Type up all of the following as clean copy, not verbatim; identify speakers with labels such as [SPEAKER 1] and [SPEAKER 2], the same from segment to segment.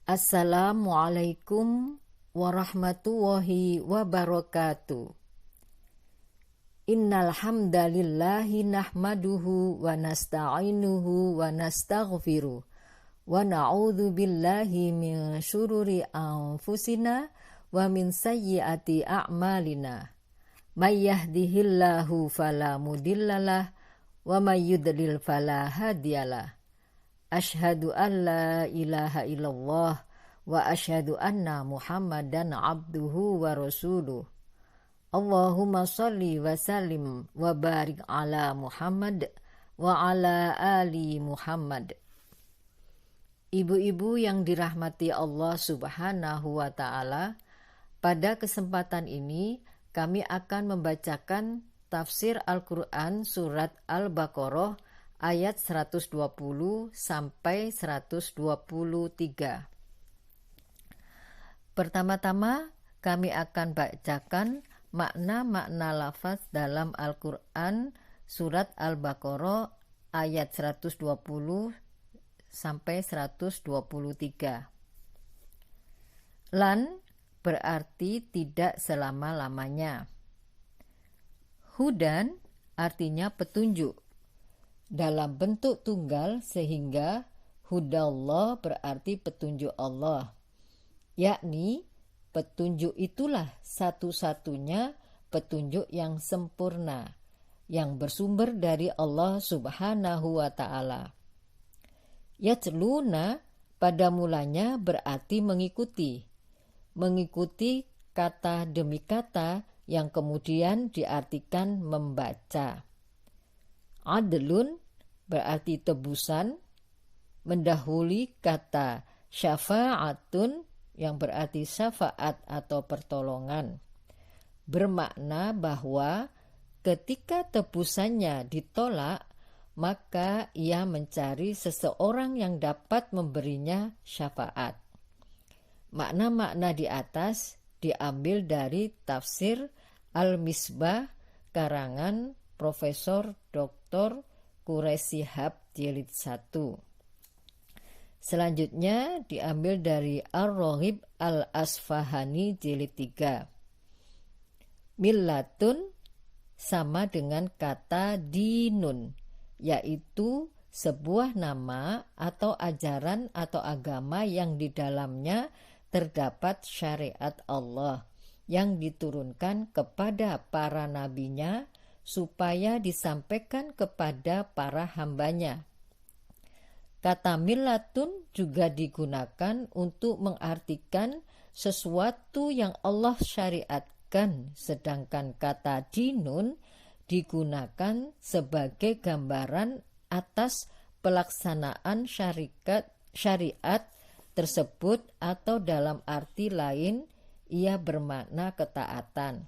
[SPEAKER 1] Assalamualaikum warahmatullahi wabarakatuh. Innal hamdalillahi nahmaduhu wa nasta'inuhu wa nastaghfiruh wa na'udzu billahi min syururi anfusina wa min sayyiati a'malina. May yahdihillahu fala mudhillalah wa may yudlil fala hadiyalah. Asyhadu an la ilaha illallah wa asyhadu anna Muhammadan abduhu wa rasuluh. Allahumma shalli wa sallim wa barik ala Muhammad wa ala ali Muhammad. Ibu-ibu yang dirahmati Allah Subhanahu wa taala, pada kesempatan ini kami akan membacakan tafsir Al-Qur'an surat Al-Baqarah ayat 120 sampai 123. Pertama-tama kami akan bacakan makna-makna lafaz dalam Al-Qur'an surat Al-Baqarah ayat 120 sampai 123. Lan berarti tidak selama-lamanya. Hudan artinya petunjuk dalam bentuk tunggal, sehingga hudallah berarti petunjuk Allah, yakni petunjuk itulah satu-satunya petunjuk yang sempurna yang bersumber dari Allah Subhanahu wa taala. Yatluna pada mulanya berarti mengikuti kata demi kata yang kemudian diartikan membaca. Adlun berarti tebusan, mendahului kata syafa'atun yang berarti syafaat atau pertolongan. Bermakna bahwa ketika tebusannya ditolak, maka ia mencari seseorang yang dapat memberinya syafaat. Makna-makna di atas diambil dari tafsir Al-Misbah karangan Profesor Dr. Quraisy Shihab jilid 1. Selanjutnya diambil dari Ar-Raghib Al-Asfahani jilid 3. Millatun sama dengan kata dinun, yaitu sebuah nama atau ajaran atau agama yang di dalamnya terdapat syariat Allah yang diturunkan kepada para nabinya supaya disampaikan kepada para hambanya. Kata millatun juga digunakan untuk mengartikan sesuatu yang Allah syariatkan, sedangkan kata dinun digunakan sebagai gambaran atas pelaksanaan syariat tersebut, atau dalam arti lain ia bermakna ketaatan.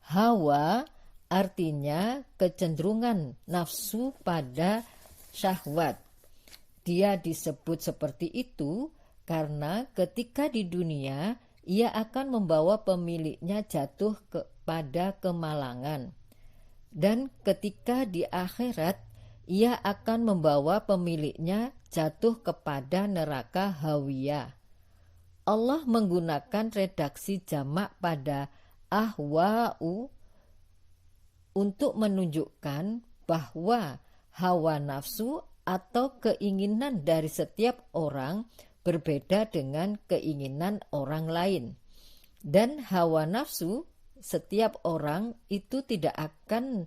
[SPEAKER 1] Hawa artinya kecenderungan nafsu pada syahwat. Dia disebut seperti itu karena ketika di dunia ia akan membawa pemiliknya jatuh kepada kemalangan, dan ketika di akhirat ia akan membawa pemiliknya jatuh kepada neraka hawiyah. Allah menggunakan redaksi jamak pada ahwa'u untuk menunjukkan bahwa hawa nafsu atau keinginan dari setiap orang berbeda dengan keinginan orang lain. Dan hawa nafsu setiap orang itu tidak akan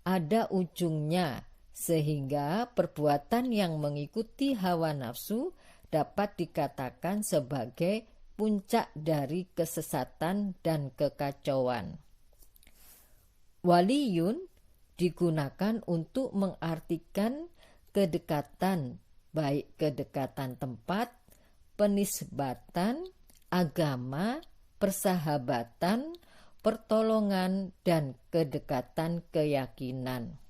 [SPEAKER 1] ada ujungnya, sehingga perbuatan yang mengikuti hawa nafsu dapat dikatakan sebagai puncak dari kesesatan dan kekacauan. Waliyun digunakan untuk mengartikan kedekatan, baik kedekatan tempat, penisbatan, agama, persahabatan, pertolongan, dan kedekatan keyakinan.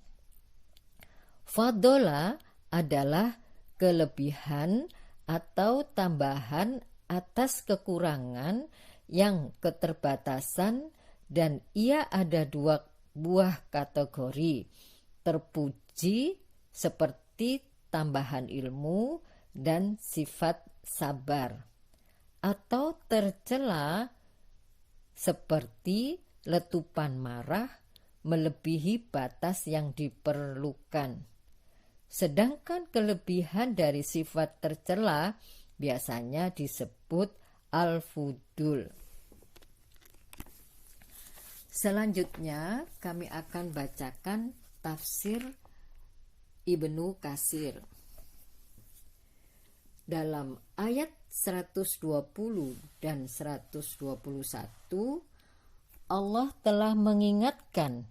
[SPEAKER 1] Fadola adalah kelebihan atau tambahan atas kekurangan yang keterbatasan, dan ia ada dua buah kategori: terpuji seperti tambahan ilmu dan sifat sabar, atau tercela seperti letupan marah melebihi batas yang diperlukan. Sedangkan kelebihan dari sifat tercela biasanya disebut al-fudul. Selanjutnya kami akan bacakan tafsir Ibnu Katsir. Dalam ayat 120 dan 121, Allah telah mengingatkan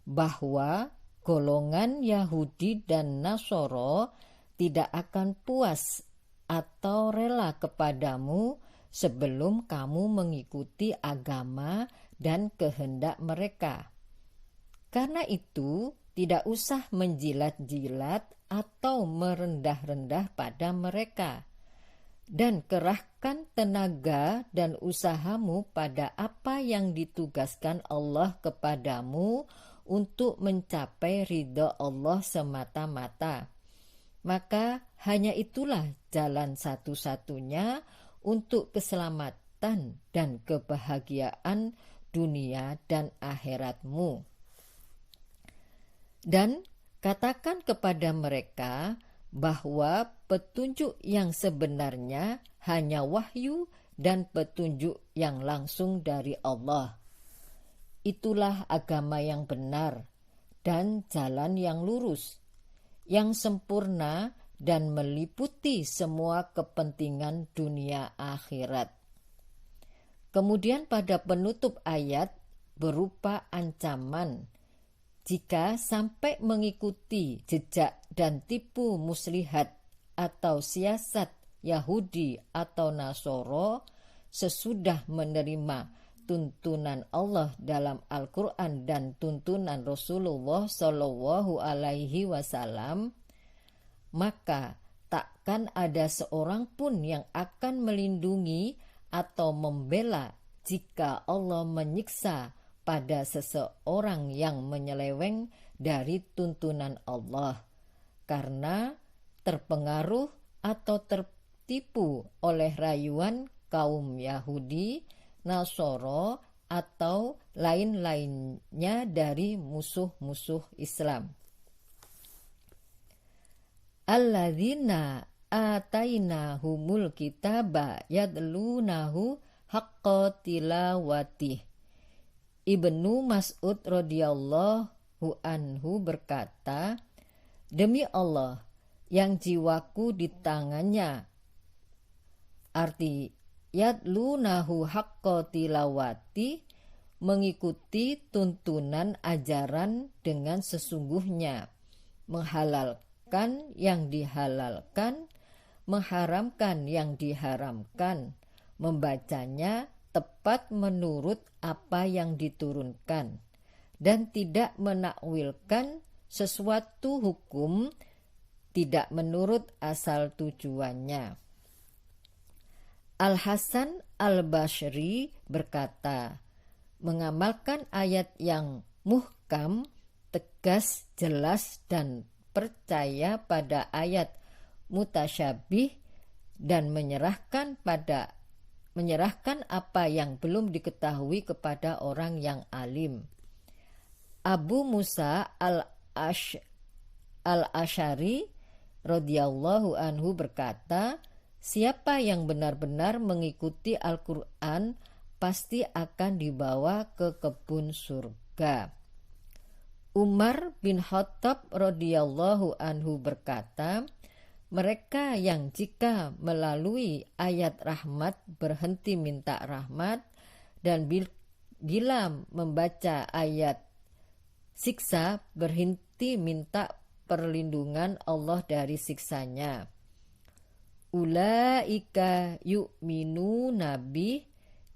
[SPEAKER 1] bahwa golongan Yahudi dan Nasoro tidak akan puas atau rela kepadamu sebelum kamu mengikuti agama dan kehendak mereka. Karena itu, tidak usah menjilat-jilat atau merendah-rendah pada mereka, dan kerahkan tenaga dan usahamu pada apa yang ditugaskan Allah kepadamu untuk mencapai ridha Allah semata-mata. Maka hanya itulah jalan satu-satunya untuk keselamatan dan kebahagiaan dunia dan akhiratmu. Dan katakan kepada mereka bahwa petunjuk yang sebenarnya hanya wahyu dan petunjuk yang langsung dari Allah. Itulah agama yang benar dan jalan yang lurus, yang sempurna dan meliputi semua kepentingan dunia akhirat. Kemudian pada penutup ayat berupa ancaman jika sampai mengikuti jejak dan tipu muslihat atau siasat Yahudi atau Nasoro sesudah menerima tuntunan Allah dalam Al-Quran dan tuntunan Rasulullah Shallallahu Alaihi Wasallam, maka takkan ada seorang pun yang akan melindungi atau membela jika Allah menyiksa pada seseorang yang menyeleweng dari tuntunan Allah karena terpengaruh atau tertipu oleh rayuan kaum Yahudi, Nasoro, atau lain-lainnya dari musuh-musuh Islam. Alladzina atainahumul kitaba yadlunahu haqqa tilawatih. Ibnu Mas'ud radhiyallahu anhu berkata, demi Allah yang jiwaku di tangannya, arti yadlunahu haqqa tilawati, mengikuti tuntunan ajaran dengan sesungguhnya, menghalalkan yang dihalalkan, mengharamkan yang diharamkan, membacanya tepat menurut apa yang diturunkan, dan tidak menakwilkan sesuatu hukum tidak menurut asal tujuannya. Al-Hasan Al-Basri berkata, mengamalkan ayat yang muhkam, tegas, jelas, dan percaya pada ayat mutasyabih, dan menyerahkan apa yang belum diketahui kepada orang yang alim. Abu Musa al-Asy'ari radhiyallahu anhu berkata, siapa yang benar-benar mengikuti Al-Quran pasti akan dibawa ke kebun surga. Umar bin Khattab radhiyallahu anhu berkata, mereka yang jika melalui ayat rahmat berhenti minta rahmat, dan bila membaca ayat siksa berhenti minta perlindungan Allah dari siksanya. Ulaika yu'minu nabi,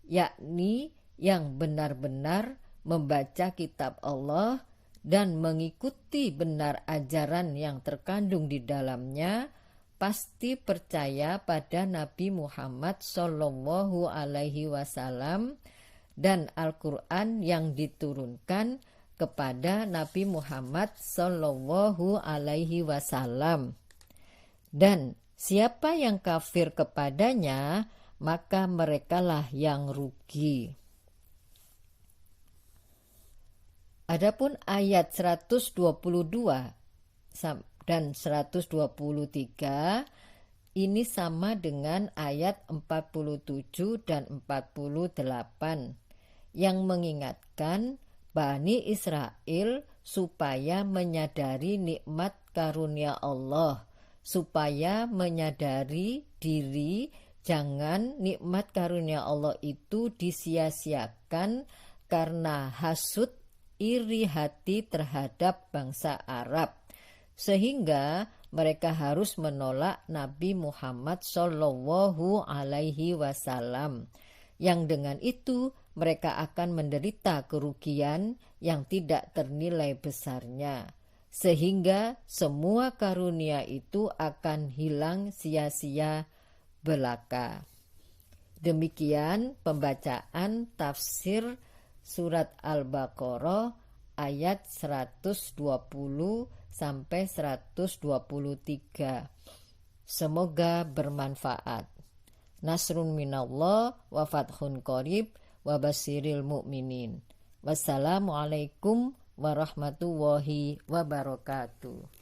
[SPEAKER 1] yakni yang benar-benar membaca kitab Allah dan mengikuti benar ajaran yang terkandung di dalamnya, pasti percaya pada Nabi Muhammad Shallallahu Alaihi Wasallam dan Al-Quran yang diturunkan kepada Nabi Muhammad Shallallahu Alaihi Wasallam. Dan Siapa yang kafir kepadanya, maka merekalah yang rugi. Adapun ayat 122 dan 123 ini sama dengan ayat 47 dan 48 yang mengingatkan Bani Israel supaya menyadari nikmat karunia Allah, supaya menyadari diri jangan nikmat karunia Allah itu disia-siakan karena hasud, iri hati terhadap bangsa Arab, sehingga mereka harus menolak Nabi Muhammad Shallallahu Alaihi Wasallam, yang dengan itu mereka akan menderita kerugian yang tidak ternilai besarnya, sehingga semua karunia itu akan hilang sia-sia belaka. Demikian pembacaan tafsir Surat Al-Baqarah ayat 120 sampai 123. Semoga bermanfaat. Nasrun minallah wa fathun qarib wa basiril mu'minin. Wassalamualaikum warahmatullahi wabarakatuh.